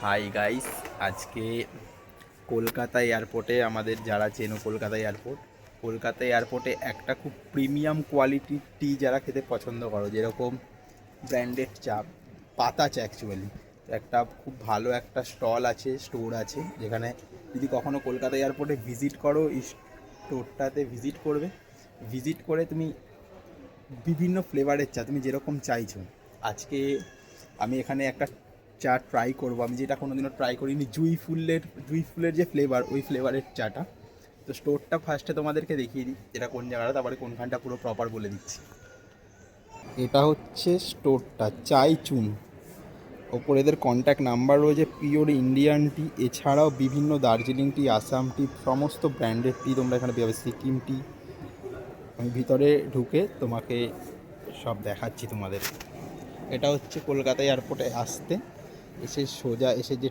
Hi guys, আজকে কলকাতা এয়ারপোর্টে আমাদের যারা চেনো কলকাতা এয়ারপোর্টে একটা খুব প্রিমিয়াম কোয়ালিটির টি যারা খেতে পছন্দ করো, যেরকম ব্র্যান্ডেড চা, পাতা চা অ্যাকচুয়ালি, একটা খুব ভালো একটা স্টোর আছে যেখানে যদি কখনো কলকাতা এয়ারপোর্টে ভিজিট করো, এই স্টোরটাতে ভিজিট করে তুমি বিভিন্ন ফ্লেভারের চা তুমি যেরকম চাইছো। আজকে আমি এখানে একটা চা ট্রাই করবো, আমি যেটা কোনোদিনও ট্রাই করিনি, জুঁই ফুলের যে ফ্লেভার, ওই ফ্লেভারের চাটা। তো স্টোরটা ফার্স্টে তোমাদেরকে দেখিয়ে দিই এটা কোন জায়গাটা, তারপরে কোনখানটা পুরো প্রপার বলে দিচ্ছি। এটা হচ্ছে স্টোরটা, চাই চুন। ওপরে এদের কন্ট্যাক্ট নাম্বার রয়েছে, পিওর ইন্ডিয়ান টি, এছাড়াও বিভিন্ন দার্জিলিং টি, আসাম টি, সমস্ত ব্র্যান্ডেড টি তোমরা এখানে পেয়ে যাবে, সিকিম টি। আমি ভিতরে ঢুকে তোমাকে সব দেখাচ্ছি তোমাদের। এটা হচ্ছে কলকাতা এয়ারপোর্টে এসে সোজা এসে যে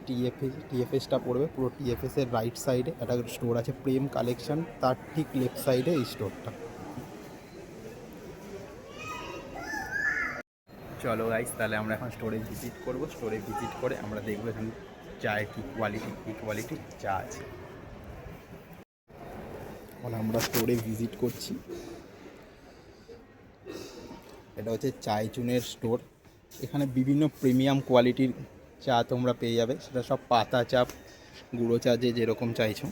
টিএফএসটা পড়বে, পুরো টিএফএসের রাইট সাইডে একটা স্টোর আছে প্রেম কালেকশন, তার ঠিক লেফট সাইডে এই স্টোরটা। চলো গাইস, তাহলে আমরা এখন স্টোরে ভিজিট করব। স্টোরে ভিজিট করে আমরা দেখবো এখানে চায়ের কী কোয়ালিটির চা আছে। এখন আমরা স্টোরে ভিজিট করছি। এটা হচ্ছে চায় চুনের স্টোর। এখানে বিভিন্ন প্রিমিয়াম কোয়ালিটির চা তোমরা পেয়ে যাবে, সেটা সব পাতা চা, গুঁড়ো চা, যে যেরকম চাইছো।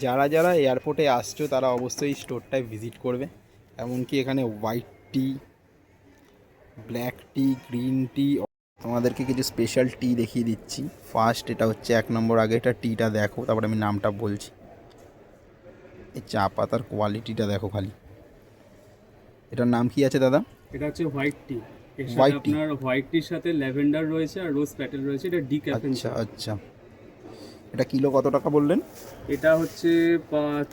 যারা যারা এয়ারপোর্টে আসছো তারা অবশ্যই স্টোরটায় ভিজিট করবে। এমনকি এখানে হোয়াইট টি, ব্ল্যাক টি, গ্রিন টি, তোমাদেরকে কিছু স্পেশাল টি দেখিয়ে দিচ্ছি। ফার্স্ট এটা হচ্ছে 1 নম্বর, আগে এটা টিটা দেখো, তারপরে আমি নামটা বলছি। এই চা পাতার কোয়ালিটিটা দেখো খালি। এটার নাম কি আছে দাদা? এটা হচ্ছে হোয়াইট টি। এর সাথে হোয়াইট টি, আপনার হোয়াইট টির সাথে ল্যাভেন্ডার রয়েছে আর রোজ প্যাটেল রয়েছে। এটা ডিক্যাফেন আচ্ছা চা। আচ্ছা। এটা কিলো কত টাকা বললেন? এটা হচ্ছে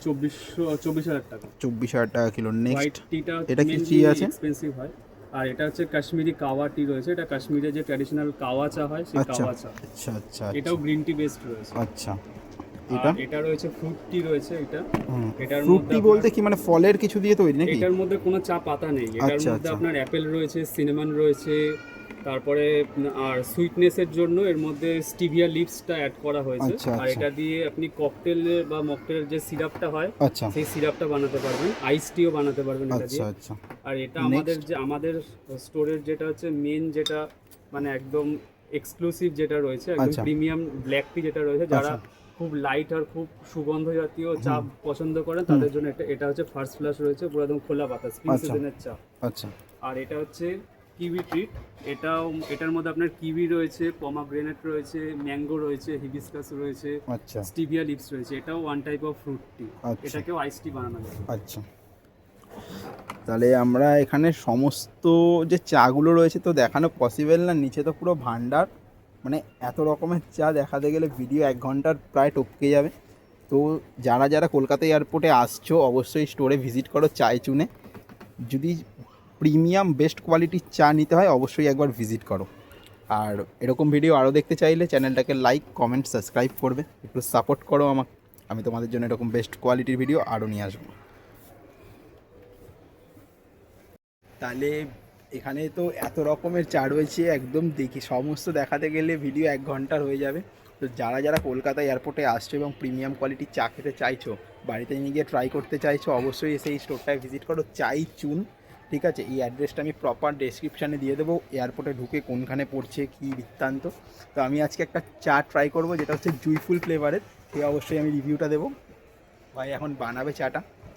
24,000 টাকা। 24,000 টাকা কিলো। হোয়াইট নেক্সট টিটা এটা কি মেনলি টি আছে? এক্সপেন্সিভ হয়। আর এটা হচ্ছে কাশ্মীরি কাওয়া টি রয়েছে। এটা কাশ্মীরের যে ট্র্যাডিশনাল কাওয়া চা হয়, সেই আচ্ছা কাওয়া চা। আচ্ছা আচ্ছা এটাও গ্রিন টি বেসড রয়েছে। আচ্ছা। এটা আর এটা রয়েছে ফ্রুট টি রয়েছে। এটার ফ্রুট মধ্যে টি বলতে কি, মানে ফলের কিছু দিয়ে তৈরি নাকি? এটার মধ্যে কোনো চা পাতা নেই। এটার আচ্ছা মধ্যে আচ্ছা আপনার অ্যাপেল রয়েছে, সিনেমন রয়েছে, তারপরে আর সুইটনেসের জন্য এর মধ্যে স্টিভিয়া লিভসটা অ্যাড করা হয়েছে। আচ্ছা আর আচ্ছা এটা দিয়ে আপনি ককটেল বা মকটেলের যে সিরাপটা হয়, আচ্ছা সেই সিরাপটা বানাতে পারবেন, আইস টিও বানাতে পারবেন এটা আচ্ছা দিয়ে। আচ্ছা। আর এটা নেক্সট আমাদের স্টোরের যেটা হচ্ছে মেন, যেটা মানে একদম এক্সক্লুসিভ যেটা রয়েছে, একদম আচ্ছা প্রিমিয়াম ব্ল্যাক টি যেটা রয়েছে, যারা আচ্ছা খুব লাইট আর খুব সুগন্ধ জাতীয় চা পছন্দ করেন তাদের জন্য এটা হচ্ছে ফার্স্ট ফ্লাশ রয়েছে, পুরো একদম খোলা পাতা স্প্রিং আচ্ছা সিজনের চা। আচ্ছা আর এটা হচ্ছে কিউই ট্রিট। এটার মধ্যে আপনার কিউই রয়েছে, পমাগ্রেনেট রয়েছে, ম্যাঙ্গো রয়েছে, হিবিস্কাস রয়েছে, আচ্ছা স্টিভিয়া লিভস রয়েছে। এটাও ওয়ান টাইপ অফ ফ্রুট টি। আচ্ছা এটাকেও আইস টি বানানো যাবে। আচ্ছা। তাহলে আমরা এখানে সমস্ত যে চাগুলো রয়েছে তো দেখানো পসিবল না, নিচে তো পুরো ভান্ডার, মানে এত রকমের চা দেখাতে গেলে ভিডিও 1 ঘন্টার প্রায় টপকে যাবে। তো যারা যারা কলকাতা এয়ারপোর্টে আসছো অবশ্যই স্টোরে ভিজিট করো চায় চুনে। যদি প্রিমিয়াম বেস্ট কোয়ালিটির চা নিতে হয় অবশ্যই একবার ভিজিট করো। আর এরকম ভিডিও আরও দেখতে চাইলে চ্যানেলটাকে লাইক, কমেন্ট, সাবস্ক্রাইব করবে, একটু সাপোর্ট করো আমাকে। আমি তোমাদের জন্য এরকম বেস্ট কোয়ালিটির ভিডিও আরও নিয়ে আসবো। তাহলে এখানে তো এত রকমের চা রয়েছে, একদম দেখি সমস্ত দেখাতে গেলে ভিডিও 1 ঘন্টার হয়ে যাবে। তো যারা যারা কলকাতা এয়ারপোর্টে আসছো এবং প্রিমিয়াম কোয়ালিটির চা খেতে চাইছো, বাড়িতে নিয়ে গিয়ে ট্রাই করতে চাইছো, অবশ্যই এসে এই স্টোরটায় ভিজিট করো, চাই চুন। ঠিক আছে, এই অ্যাড্রেসটা আমি প্রপার ডেসক্রিপশানে দিয়ে দেবো, এয়ারপোর্টে ঢুকে কোনখানে পড়ছে কী বৃত্তান্ত। তো আমি আজকে একটা চা ট্রাই করবো যেটা হচ্ছে জুঁইফুল ফ্লেভারের, সে অবশ্যই আমি রিভিউটা দেবো। ভাই এখন বানাবে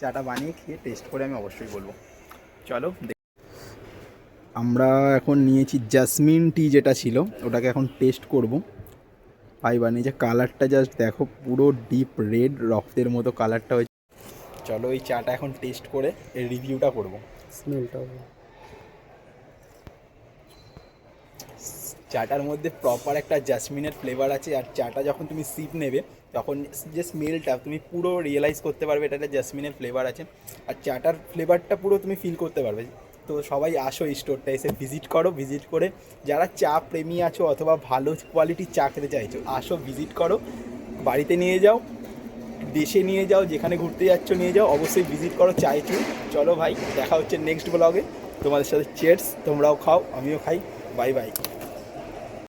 চাটা বানিয়ে খেয়ে টেস্ট করে আমি অবশ্যই বলবো। চলো, আমরা এখন নিয়েছি জাসমিন টি, যেটা ছিল ওটাকে এখন টেস্ট করব। ভাই বানিয়েছে, কালারটা জাস্ট দেখো, পুরো ডিপ রেড রক্তের মতো কালারটা হয়েছে। চলো এই চাটা এখন টেস্ট করে এর রিভিউটা করব। স্মেলটাও চাটার মধ্যে প্রপার একটা জাসমিনের ফ্লেভার আছে, আর চাটা যখন তুমি সিপ নেবে তখন যে স্মেলটা তুমি পুরো রিয়েলাইজ করতে পারবে এটা একটা জাসমিনের ফ্লেভার আছে, আর চাটার ফ্লেভারটা পুরো তুমি ফিল করতে পারবে। তো সবাই আসো এই স্টোরটা, এসে ভিজিট করো, ভিজিট করে যারা চা প্রেমী আছো অথবা ভালো কোয়ালিটির চা খেতে চাইছো আসো, ভিজিট করো, বাড়িতে নিয়ে যাও, দেশে নিয়ে যাও, যেখানে ঘুরতে যাচ্ছ নিয়ে যাও, অবশ্যই ভিজিট করো চায় চুন। চলো ভাই, দেখা হচ্ছে নেক্সট ব্লগে, তোমাদের সাথে চেয়ার্স, তোমরাও খাও আমিও খাই, বাই বাই।